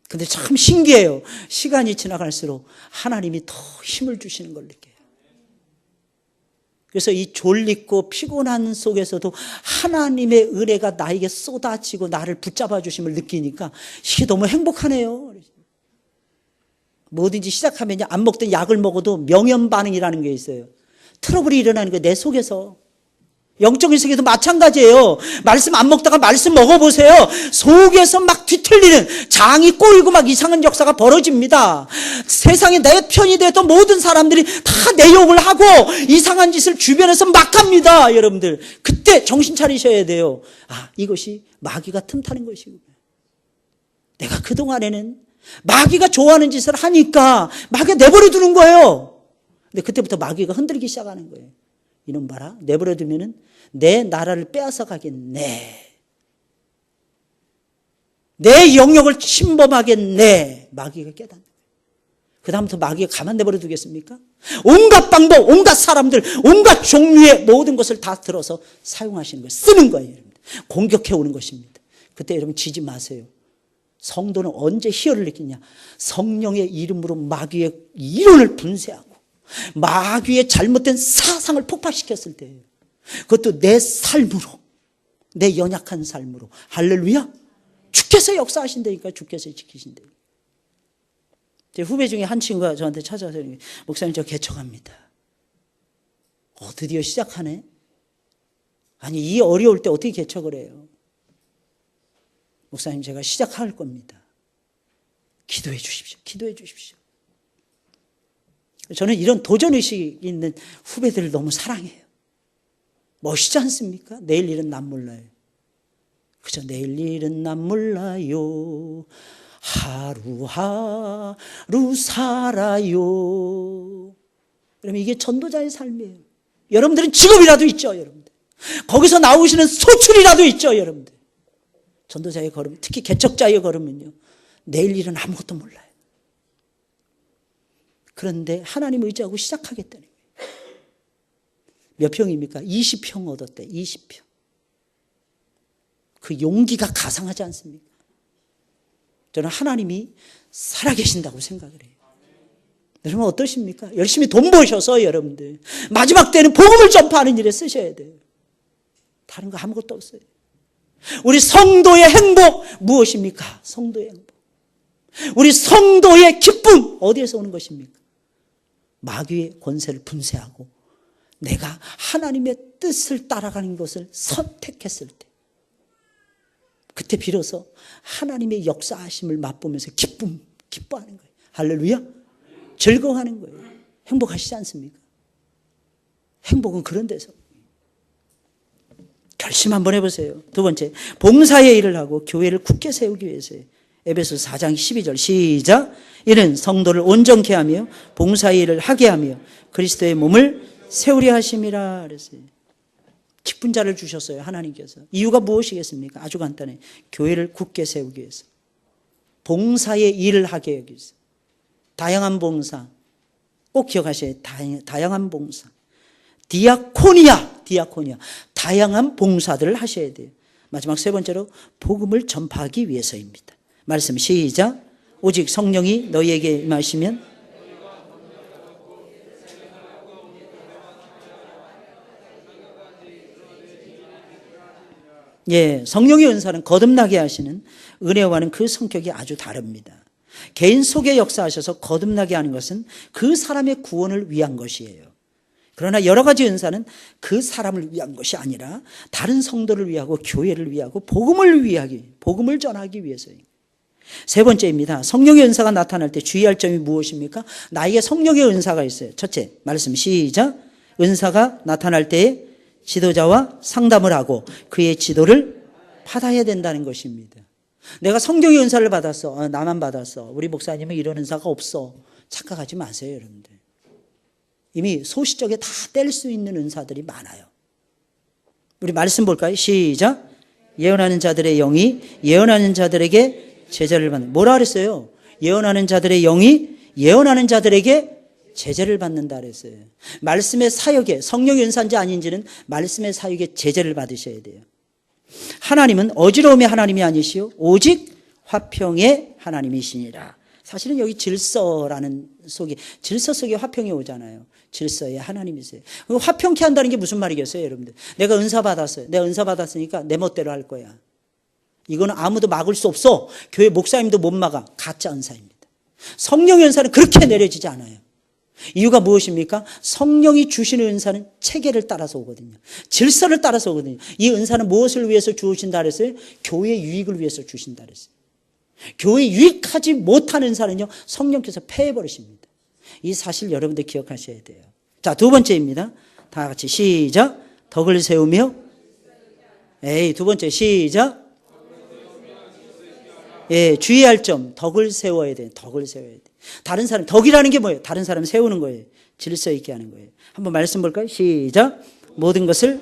근데 참 신기해요. 시간이 지나갈수록 하나님이 더 힘을 주시는 걸 느껴요. 그래서 이 졸리고 피곤한 속에서도 하나님의 은혜가 나에게 쏟아지고 나를 붙잡아 주심을 느끼니까 이게 너무 행복하네요. 뭐든지 시작하면 안 먹던 약을 먹어도 명현 반응이라는 게 있어요. 트러블이 일어나는 거예요. 내 속에서. 영적인 세계도 마찬가지예요. 말씀 안 먹다가 말씀 먹어보세요. 속에서 막 뒤틀리는 장이 꼬이고 막 이상한 역사가 벌어집니다. 세상에 내 편이 돼도 모든 사람들이 다 내 욕을 하고 이상한 짓을 주변에서 막 합니다. 여러분들 그때 정신 차리셔야 돼요. 이것이 마귀가 틈타는 것이구나. 내가 그동안에는 마귀가 좋아하는 짓을 하니까 마귀가 내버려 두는 거예요. 근데 그때부터 마귀가 흔들기 시작하는 거예요. 이놈 봐라. 내버려 두면은 내 나라를 빼앗아 가겠네. 내 영역을 침범하겠네. 마귀가 깨닫는 거예요. 그 다음부터 마귀가 가만 내버려 두겠습니까? 온갖 방법, 온갖 사람들, 온갖 종류의 모든 것을 다 들어서 사용하시는 거예요. 쓰는 거예요. 공격해 오는 것입니다. 그때 여러분 지지 마세요. 성도는 언제 희열을 느끼냐? 성령의 이름으로 마귀의 이론을 분쇄하고 마귀의 잘못된 사상을 폭발시켰을 때예요. 그것도 내 삶으로, 내 연약한 삶으로. 할렐루야. 주께서 역사하신다니까. 주께서 지키신다니까. 제 후배 중에 한 친구가 저한테 찾아와서 목사님 저 개척합니다. 드디어 시작하네. 아니 이 어려울 때 어떻게 개척을 해요? 목사님 제가 시작할 겁니다. 기도해 주십시오. 기도해 주십시오. 저는 이런 도전의식이 있는 후배들을 너무 사랑해요. 멋있지 않습니까? 내일 일은 난 몰라요. 그저 내일 일은 난 몰라요. 하루하루 살아요. 그러면 이게 전도자의 삶이에요. 여러분들은 직업이라도 있죠, 여러분들. 거기서 나오시는 소출이라도 있죠, 여러분들. 전도자의 걸음, 특히 개척자의 걸음은요, 내일 일은 아무것도 몰라요. 그런데 하나님 의지하고 시작하겠다는 거예요. 몇 평입니까? 20평 얻었대, 20평. 그 용기가 가상하지 않습니까? 저는 하나님이 살아계신다고 생각을 해요. 여러분 어떠십니까? 열심히 돈 버셔서 여러분들 마지막 때는 복음을 전파하는 일에 쓰셔야 돼요. 다른 거 아무것도 없어요. 우리 성도의 행복 무엇입니까? 성도의 행복. 우리 성도의 기쁨 어디에서 오는 것입니까? 마귀의 권세를 분쇄하고 내가 하나님의 뜻을 따라가는 것을 선택했을 때, 그때 비로소 하나님의 역사하심을 맛보면서 기뻐하는 거예요. 할렐루야. 즐거워하는 거예요. 행복하시지 않습니까? 행복은 그런 데서. 결심 한번 해보세요. 두 번째, 봉사의 일을 하고 교회를 굳게 세우기 위해서요. 에베소서 4장 12절 시작. 이는 성도를 온전케 하며 봉사의 일을 하게 하며 그리스도의 몸을 세우려 하심이라 그랬어요. 기쁜 자를 주셨어요, 하나님께서. 이유가 무엇이겠습니까? 아주 간단해요. 교회를 굳게 세우기 위해서. 봉사의 일을 하게 하기 위해서. 다양한 봉사. 꼭 기억하셔야 돼요. 다양한 봉사. 디아코니아. 다양한 봉사들을 하셔야 돼요. 마지막 세 번째로 복음을 전파하기 위해서입니다. 말씀 시작. 오직 성령이 너희에게 임하시면 성령의 은사는 거듭나게 하시는 은혜와는 그 성격이 아주 다릅니다. 개인 속에 역사하셔서 거듭나게 하는 것은 그 사람의 구원을 위한 것이에요. 그러나 여러 가지 은사는 그 사람을 위한 것이 아니라 다른 성도를 위하고 교회를 위하고 복음을 전하기 위해서예요. 세 번째입니다. 성령의 은사가 나타날 때 주의할 점이 무엇입니까? 나에게 성령의 은사가 있어요. 첫째, 말씀 시작. 은사가 나타날 때에 지도자와 상담을 하고 그의 지도를 받아야 된다는 것입니다. 내가 성령의 은사를 받았어. 나만 받았어. 우리 목사님은 이런 은사가 없어. 착각하지 마세요, 여러분들. 이미 소시적에 다 뗄 수 있는 은사들이 많아요. 우리 말씀 볼까요? 시작. 예언하는 자들의 영이 예언하는 자들에게 제자를 받는. 뭐라 그랬어요? 예언하는 자들의 영이 예언하는 자들에게 제재를 받는다 그랬어요. 말씀의 사역에 성령의 은사인지 아닌지는 말씀의 사역에 제재를 받으셔야 돼요. 하나님은 어지러움의 하나님이 아니시오 오직 화평의 하나님이시니라. 사실은 여기 질서라는 질서 속에 화평이 오잖아요. 질서의 하나님이세요. 화평케 한다는 게 무슨 말이겠어요, 여러분들? 내가 은사 받았어요. 내가 은사 받았으니까 내 멋대로 할 거야. 이거는 아무도 막을 수 없어. 교회 목사님도 못 막아. 가짜 은사입니다. 성령의 은사는 그렇게 내려지지 않아요. 이유가 무엇입니까? 성령이 주시는 은사는 체계를 따라서 오거든요. 질서를 따라서 오거든요. 이 은사는 무엇을 위해서 주신다 그랬어요? 교회의 유익을 위해서 주신다 그랬어요. 교회 유익하지 못한 은사는요, 성령께서 폐해버리십니다. 이 사실 여러분들 기억하셔야 돼요. 자, 두 번째입니다. 다 같이 시작. 덕을 세우며 두 번째 시작. 주의할 점, 덕을 세워야 돼요. 덕을 세워야 돼요. 다른 사람, 덕이라는 게 뭐예요? 다른 사람 세우는 거예요. 질서 있게 하는 거예요. 한번 말씀 볼까요? 시작. 모든 것을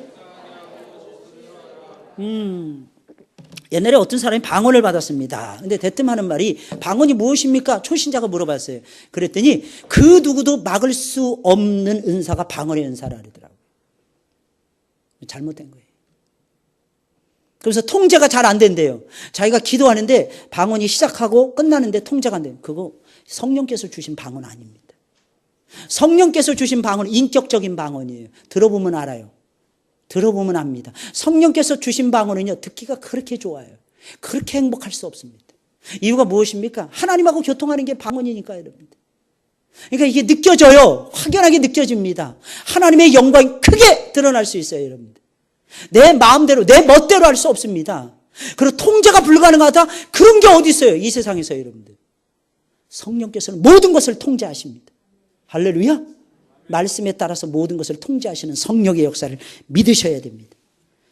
옛날에 어떤 사람이 방언을 받았습니다. 근데 대뜸 하는 말이 방언이 무엇입니까? 초신자가 물어봤어요. 그랬더니 그 누구도 막을 수 없는 은사가 방언의 은사라 그러더라고요. 잘못된 거예요. 그래서 통제가 잘 안 된대요. 자기가 기도하는데 방언이 시작하고 끝나는데 통제가 안 돼요. 그거 성령께서 주신 방언 아닙니다. 성령께서 주신 방언은 인격적인 방언이에요. 들어보면 알아요. 들어보면 압니다. 성령께서 주신 방언은요, 듣기가 그렇게 좋아요. 그렇게 행복할 수 없습니다. 이유가 무엇입니까? 하나님하고 교통하는 게 방언이니까요, 여러분들. 그러니까 이게 느껴져요. 확연하게 느껴집니다. 하나님의 영광이 크게 드러날 수 있어요, 여러분들. 내 마음대로, 내 멋대로 할 수 없습니다. 그리고 통제가 불가능하다? 그런 게 어디 있어요, 이 세상에서 여러분들. 성령께서는 모든 것을 통제하십니다. 할렐루야. 말씀에 따라서 모든 것을 통제하시는 성령의 역사를 믿으셔야 됩니다.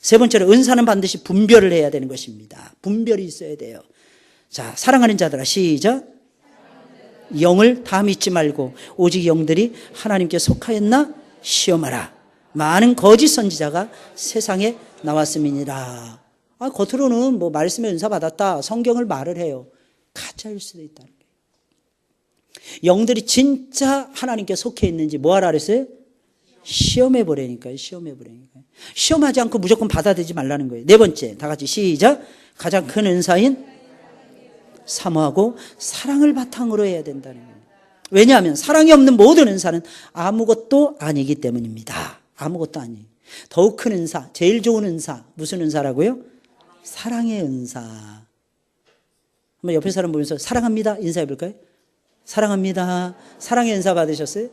세 번째로 은사는 반드시 분별을 해야 되는 것입니다. 분별이 있어야 돼요. 자, 사랑하는 자들아, 시작. 영을 다 믿지 말고 오직 영들이 하나님께 속하였나 시험하라. 많은 거짓 선지자가 세상에 나왔음이니라. 겉으로는 뭐 말씀의 은사 받았다, 성경을 말을 해요. 가짜일 수도 있다는 거예요. 영들이 진짜 하나님께 속해 있는지 뭐 하라 그랬어요? 시험해 보라니까요. 시험해 보라니까요. 시험하지 않고 무조건 받아들이지 말라는 거예요. 네 번째, 다 같이 시작. 가장 큰 은사인 사모하고 사랑을 바탕으로 해야 된다는 거예요. 왜냐하면 사랑이 없는 모든 은사는 아무것도 아니기 때문입니다. 아무것도 아니에요. 더욱 큰 은사, 제일 좋은 은사, 무슨 은사라고요? 사랑의 은사. 한번 옆에 사람 보면서 사랑합니다 인사해 볼까요? 사랑합니다. 사랑의 은사 받으셨어요?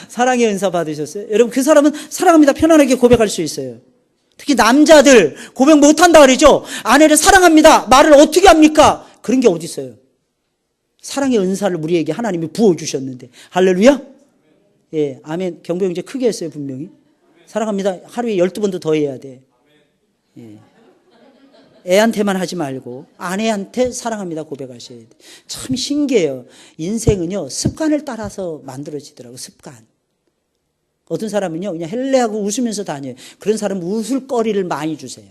사랑의 은사 받으셨어요? 여러분, 그 사람은 사랑합니다 편안하게 고백할 수 있어요. 특히 남자들 고백 못한다 그러죠. 아내를 사랑합니다 말을 어떻게 합니까? 그런 게 어디 있어요? 사랑의 은사를 우리에게 하나님이 부어주셨는데. 할렐루야. 예, 아멘. 경보 형제 크게 했어요. 분명히 사랑합니다 하루에 12번도 더 해야 돼. 예. 애한테만 하지 말고 아내한테 사랑합니다 고백하셔야 돼. 참 신기해요. 인생은요 습관을 따라서 만들어지더라고요. 습관. 어떤 사람은요 그냥 헬레하고 웃으면서 다녀요. 그런 사람은 웃을 거리를 많이 주세요.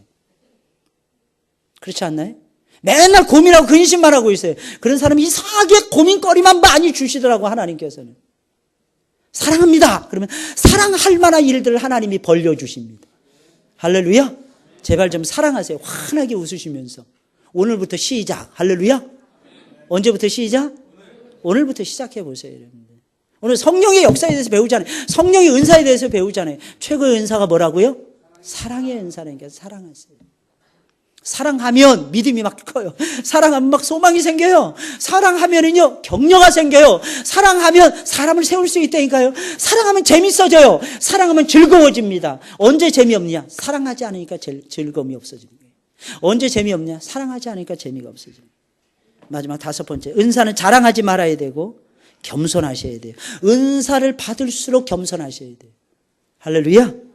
그렇지 않나요? 맨날 고민하고 근심만 하고 있어요. 그런 사람이 이상하게 고민거리만 많이 주시더라고. 하나님께서는 사랑합니다 그러면 사랑할 만한 일들을 하나님이 벌려주십니다. 할렐루야. 제발 좀 사랑하세요. 환하게 웃으시면서. 오늘부터 시작. 할렐루야. 언제부터 시작? 오늘부터 시작해 보세요. 여러분들. 오늘 성령의 역사에 대해서 배우잖아요. 성령의 은사에 대해서 배우잖아요. 최고의 은사가 뭐라고요? 사랑의 은사라니까. 사랑하세요. 사랑하면 믿음이 막 커요. 사랑하면 막 소망이 생겨요. 사랑하면은요 격려가 생겨요. 사랑하면 사람을 세울 수 있다니까요. 사랑하면 재밌어져요. 사랑하면 즐거워집니다. 언제 재미없냐? 사랑하지 않으니까 즐거움이 없어지는 거예요. 언제 재미없냐? 사랑하지 않으니까 재미가 없어지는 거예요. 마지막 다섯 번째, 은사는 자랑하지 말아야 되고 겸손하셔야 돼요. 은사를 받을수록 겸손하셔야 돼요. 할렐루야.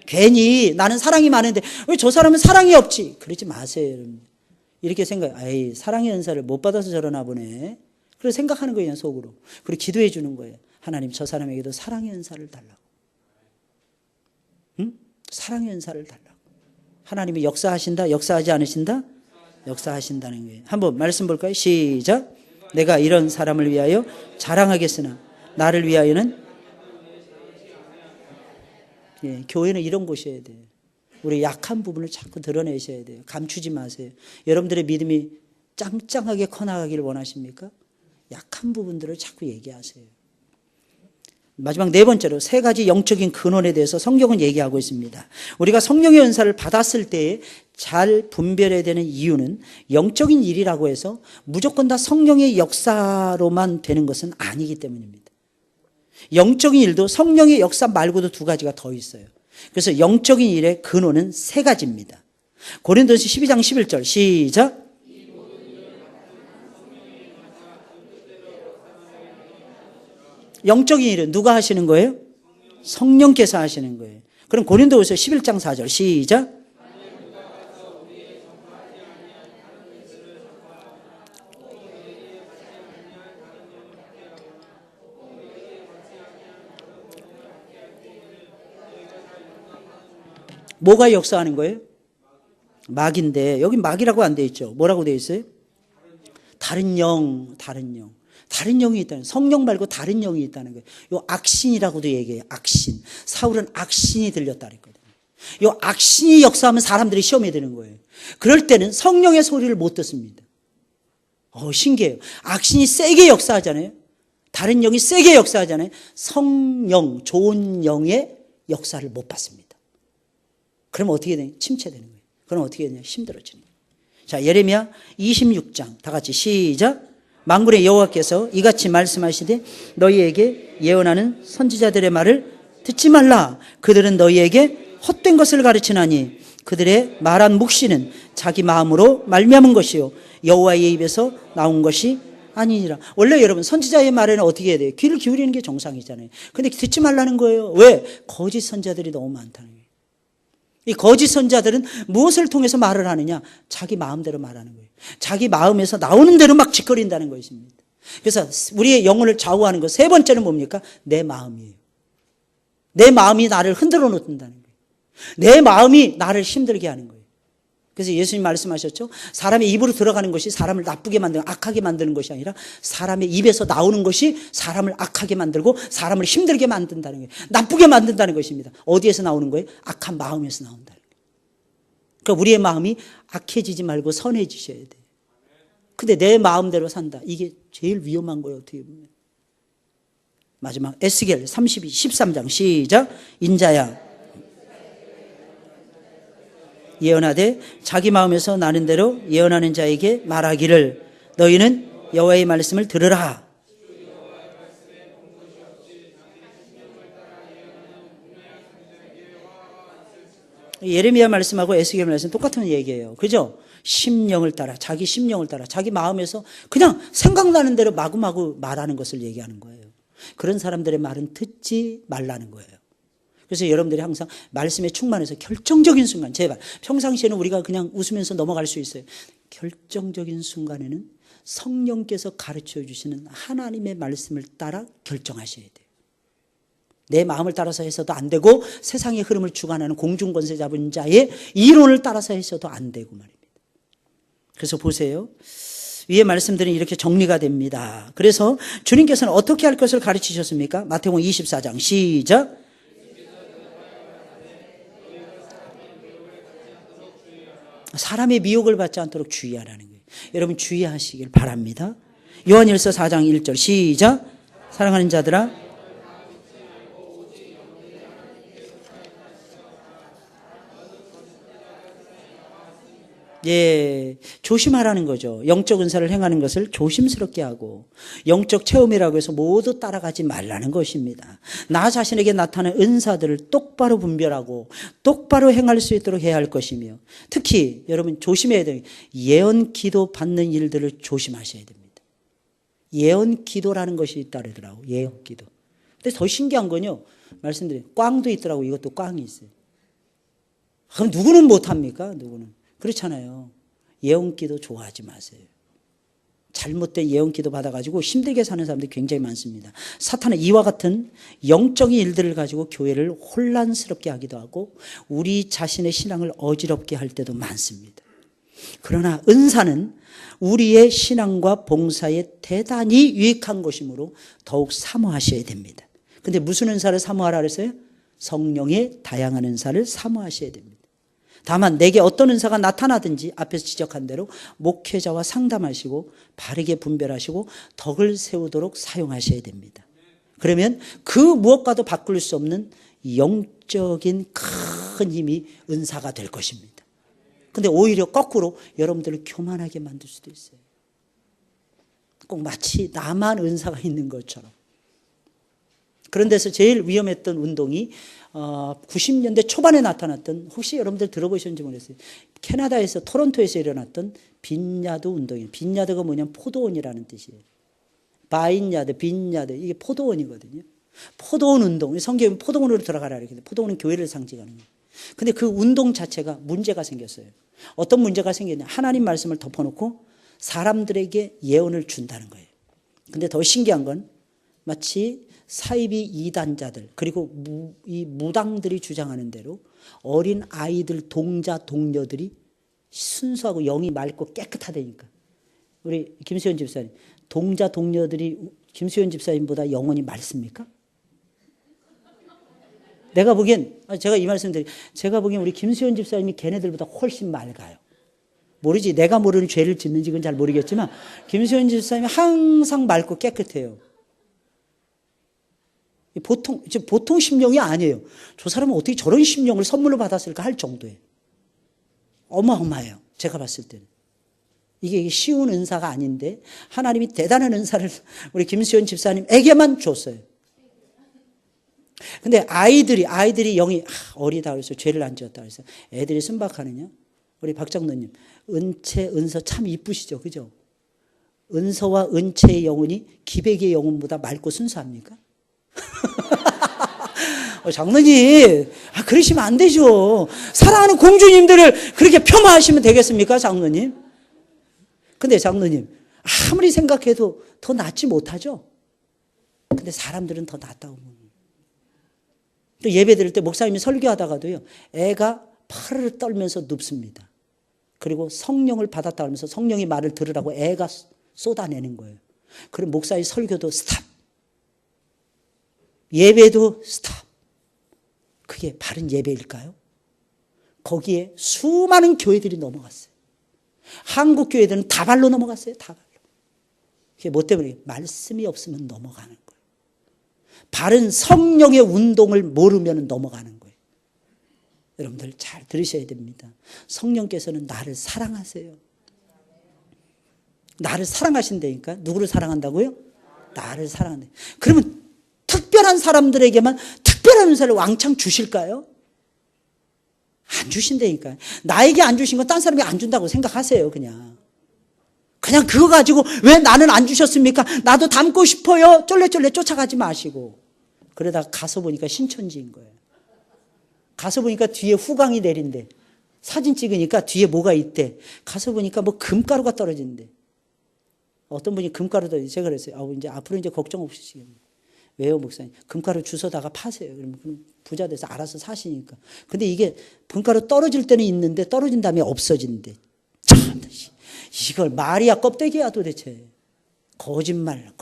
괜히 나는 사랑이 많은데 왜 저 사람은 사랑이 없지? 그러지 마세요. 여러분. 이렇게 생각해. 사랑의 은사를 못 받아서 저러나 보네. 그래서 생각하는 거예요. 속으로. 그리고 기도해 주는 거예요. 하나님 저 사람에게도 사랑의 은사를 달라고. 응? 사랑의 은사를 달라고. 하나님이 역사하신다? 역사하지 않으신다? 역사하신다는 거예요. 한번 말씀 볼까요? 시작. 내가 이런 사람을 위하여 자랑하겠으나 나를 위하여는 예, 교회는 이런 곳이어야 돼요. 우리 약한 부분을 자꾸 드러내셔야 돼요. 감추지 마세요. 여러분들의 믿음이 짱짱하게 커나가기를 원하십니까? 약한 부분들을 자꾸 얘기하세요. 마지막 네 번째로 세 가지 영적인 근원에 대해서 성경은 얘기하고 있습니다. 우리가 성령의 은사를 받았을 때에 잘 분별해야 되는 이유는 영적인 일이라고 해서 무조건 다 성령의 역사로만 되는 것은 아니기 때문입니다. 영적인 일도 성령의 역사 말고도 두 가지가 더 있어요. 그래서 영적인 일의 근원은 세 가지입니다. 고린도서 12장 11절 시작. 영적인 일은 누가 하시는 거예요? 성령께서 하시는 거예요. 그럼 고린도후서 11장 4절 시작. 뭐가 역사하는 거예요? 막인데 여기 막이라고 안 돼 있죠. 뭐라고 돼 있어요? 다른 영. 다른 영이 있다는, 성령 말고 다른 영이 있다는 거예요. 요 악신이라고도 얘기해요. 악신. 사울은 악신이 들렸다 그랬거든요. 요 악신이 역사하면 사람들이 시험에 드는 거예요. 그럴 때는 성령의 소리를 못 듣습니다. 신기해요. 악신이 세게 역사하잖아요. 다른 영이 세게 역사하잖아요. 성령, 좋은 영의 역사를 못 받습니다. 그럼 어떻게 되냐? 침체되는 거예요. 그럼 어떻게 되냐? 힘들어지는 거예요. 자, 예레미야 26장 다 같이 시작. 만군의 여호와께서 이같이 말씀하시되 너희에게 예언하는 선지자들의 말을 듣지 말라. 그들은 너희에게 헛된 것을 가르치나니 그들의 말한 묵시는 자기 마음으로 말미암은 것이요 여호와의 입에서 나온 것이 아니니라. 원래 여러분 선지자의 말에는 어떻게 해야 돼요? 귀를 기울이는 게 정상이잖아요. 근데 듣지 말라는 거예요. 왜? 거짓 선지자들이 너무 많다는 거예요. 이 거짓 선자들은 무엇을 통해서 말을 하느냐? 자기 마음대로 말하는 거예요. 자기 마음에서 나오는 대로 막 짓거린다는 것입니다. 그래서 우리의 영혼을 좌우하는 것 세 번째는 뭡니까? 내 마음이에요. 내 마음이 나를 흔들어 놓는다는 거예요. 내 마음이 나를 힘들게 하는 거예요. 그래서 예수님 말씀하셨죠. 사람의 입으로 들어가는 것이 사람을 나쁘게 만드는, 악하게 만드는 것이 아니라 사람의 입에서 나오는 것이 사람을 악하게 만들고 사람을 힘들게 만든다는 거예요. 나쁘게 만든다는 것입니다. 어디에서 나오는 거예요? 악한 마음에서 나온다는 거예요. 그러니까 우리의 마음이 악해지지 말고 선해지셔야 돼요. 근데 내 마음대로 산다. 이게 제일 위험한 거예요, 어떻게 보면. 마지막 에스겔 13장 시작. 인자야 예언하되 자기 마음에서 나는 대로 예언하는 자에게 말하기를 너희는 여호와의 말씀을 들으라. 예레미야 말씀하고 에스겔 말씀 똑같은 얘기예요. 그죠? 심령을 따라, 자기 심령을 따라, 자기 마음에서 그냥 생각나는 대로 마구마구 말하는 것을 얘기하는 거예요. 그런 사람들의 말은 듣지 말라는 거예요. 그래서 여러분들이 항상 말씀에 충만해서 결정적인 순간, 제발 평상시에는 우리가 그냥 웃으면서 넘어갈 수 있어요. 결정적인 순간에는 성령께서 가르쳐 주시는 하나님의 말씀을 따라 결정하셔야 돼요. 내 마음을 따라서 해서도 안 되고 세상의 흐름을 주관하는 공중권세 잡은 자의 이론을 따라서 해서도 안 되고 말입니다. 그래서 보세요. 위의 말씀들은 이렇게 정리가 됩니다. 그래서 주님께서는 어떻게 할 것을 가르치셨습니까? 마태복음 24장 시작. 사람의 미혹을 받지 않도록 주의하라는 거예요. 여러분 주의하시길 바랍니다. 요한일서 4장 1절 시작. 사랑하는 자들아 예, 조심하라는 거죠. 영적 은사를 행하는 것을 조심스럽게 하고 영적 체험이라고 해서 모두 따라가지 말라는 것입니다. 나 자신에게 나타나는 은사들을 똑바로 분별하고 똑바로 행할 수 있도록 해야 할 것이며 특히 여러분 조심해야 돼요. 예언 기도 받는 일들을 조심하셔야 됩니다. 예언 기도라는 것이 있다 그러더라고요. 예언 기도. 근데 더 신기한 건요. 말씀드려요. 꽝도 있더라고요. 이것도 꽝이 있어요. 그럼 누구는 못합니까? 누구는. 그렇잖아요. 예언기도 좋아하지 마세요. 잘못된 예언기도 받아가지고 힘들게 사는 사람들이 굉장히 많습니다. 사탄은 이와 같은 영적인 일들을 가지고 교회를 혼란스럽게 하기도 하고 우리 자신의 신앙을 어지럽게 할 때도 많습니다. 그러나 은사는 우리의 신앙과 봉사에 대단히 유익한 것이므로 더욱 사모하셔야 됩니다. 근데 무슨 은사를 사모하라 그랬어요? 성령의 다양한 은사를 사모하셔야 됩니다. 다만 내게 어떤 은사가 나타나든지 앞에서 지적한 대로 목회자와 상담하시고 바르게 분별하시고 덕을 세우도록 사용하셔야 됩니다. 그러면 그 무엇과도 바꿀 수 없는 영적인 큰 힘이 은사가 될 것입니다. 근데 오히려 거꾸로 여러분들을 교만하게 만들 수도 있어요. 꼭 마치 나만 은사가 있는 것처럼. 그런 데서 제일 위험했던 운동이 90년대 초반에 나타났던 혹시 여러분들 들어보셨는지 모르겠어요. 캐나다에서 토론토에서 일어났던 빈야드 운동이에요. 빈야드가 뭐냐면 포도원이라는 뜻이에요. 바인야드, 빈야드 이게 포도원이거든요. 포도원 운동. 성경에 포도원으로 들어가라 이렇게 포도원은 교회를 상징하는 거예요. 근데 그 운동 자체가 문제가 생겼어요. 어떤 문제가 생겼냐? 하나님 말씀을 덮어놓고 사람들에게 예언을 준다는 거예요. 근데 더 신기한 건 마치 사이비 이단자들 그리고 이 무당들이 주장하는 대로 어린 아이들 동자 동녀들이 순수하고 영이 맑고 깨끗하다니까. 우리 김수현 집사님 동자 동녀들이 김수현 집사님보다 영혼이 맑습니까? 내가 보기엔 제가 이 말씀 드릴게요. 제가 보기엔 우리 김수현 집사님이 걔네들보다 훨씬 맑아요. 모르지 내가 모르는 죄를 짓는지 그건 잘 모르겠지만 김수현 집사님이 항상 맑고 깨끗해요. 보통 심령이 아니에요. 저 사람은 어떻게 저런 심령을 선물로 받았을까 할 정도예요. 어마어마해요. 제가 봤을 때는. 이게 쉬운 은사가 아닌데 하나님이 대단한 은사를 우리 김수현 집사님에게만 줬어요. 근데 아이들이 영이 어리다 그래서 죄를 안 지었다 그래서 애들이 순박하느냐? 우리 박장로님 은서 참 이쁘시죠? 그죠? 은서와 은채의 영혼이 기백의 영혼보다 맑고 순수합니까? 장로님, 그러시면 안 되죠. 사랑하는 공주님들을 그렇게 폄하하시면 되겠습니까, 장로님? 근데 장로님, 아무리 생각해도 더 낫지 못하죠? 근데 사람들은 더 낫다고. 또 예배 드릴 때 목사님이 설교하다가도요, 애가 파르르 떨면서 눕습니다. 그리고 성령을 받았다 하면서 성령이 말을 들으라고 애가 쏟아내는 거예요. 그럼 목사의 설교도 스탑. 예배도 스탑. 그게 바른 예배일까요? 거기에 수많은 교회들이 넘어갔어요. 한국 교회들은 다발로 넘어갔어요. 다발로. 그게 뭐 때문에? 말씀이 없으면 넘어가는 거예요. 바른 성령의 운동을 모르면 넘어가는 거예요. 여러분들 잘 들으셔야 됩니다. 성령께서는 나를 사랑하세요. 나를 사랑하신다니까. 누구를 사랑한다고요? 나를 사랑한다. 그러면 특별한 사람들에게만 특별한 은사를 왕창 주실까요? 안 주신다니까요. 나에게 안 주신 건 딴 사람에게 안 준다고 생각하세요. 그냥 그거 가지고 왜 나는 안 주셨습니까? 나도 닮고 싶어요. 쫄래쫄래 쫓아가지 마시고. 그러다가 가서 보니까 신천지인 거예요. 가서 보니까 뒤에 후광이 내린대. 사진 찍으니까 뒤에 뭐가 있대. 가서 보니까 뭐 금가루가 떨어진대. 어떤 분이 금가루도 제가 그랬어요. 이제 앞으로 이제 걱정 없으시겠네요. 왜요, 목사님? 금가루 주워다가 파세요. 그러면 부자 돼서 알아서 사시니까. 근데 이게 금가루 떨어질 때는 있는데 떨어진 다음에 없어진대. 참, 이걸 말이야 껍데기야 도대체. 거짓말.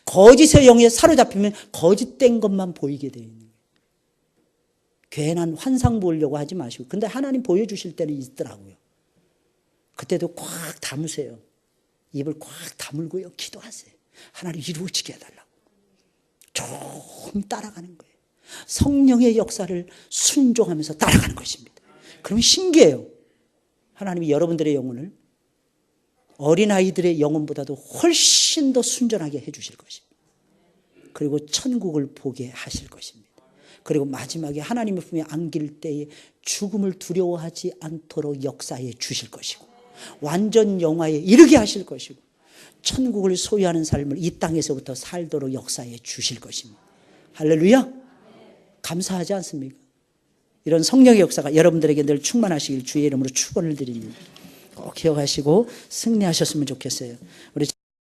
거짓의 영에 사로잡히면 거짓된 것만 보이게 되어 있는 거예요. 괜한 환상 보려고 하지 마시고. 근데 하나님 보여주실 때는 있더라고요. 그때도 꽉 담으세요. 입을 꽉 다물고요. 기도하세요. 하나님 이루어지게 해달라고. 조금 따라가는 거예요. 성령의 역사를 순종하면서 따라가는 것입니다. 그러면 신기해요. 하나님이 여러분들의 영혼을 어린아이들의 영혼보다도 훨씬 더 순전하게 해주실 것입니다. 그리고 천국을 보게 하실 것입니다. 그리고 마지막에 하나님의 품에 안길 때에 죽음을 두려워하지 않도록 역사해 주실 것이고 완전 영화에 이르게 하실 것이고 천국을 소유하는 삶을 이 땅에서부터 살도록 역사해 주실 것입니다. 할렐루야. 감사하지 않습니까? 이런 성령의 역사가 여러분들에게 늘 충만하시길 주의 이름으로 축원을 드립니다. 꼭 기억하시고 승리하셨으면 좋겠어요. 우리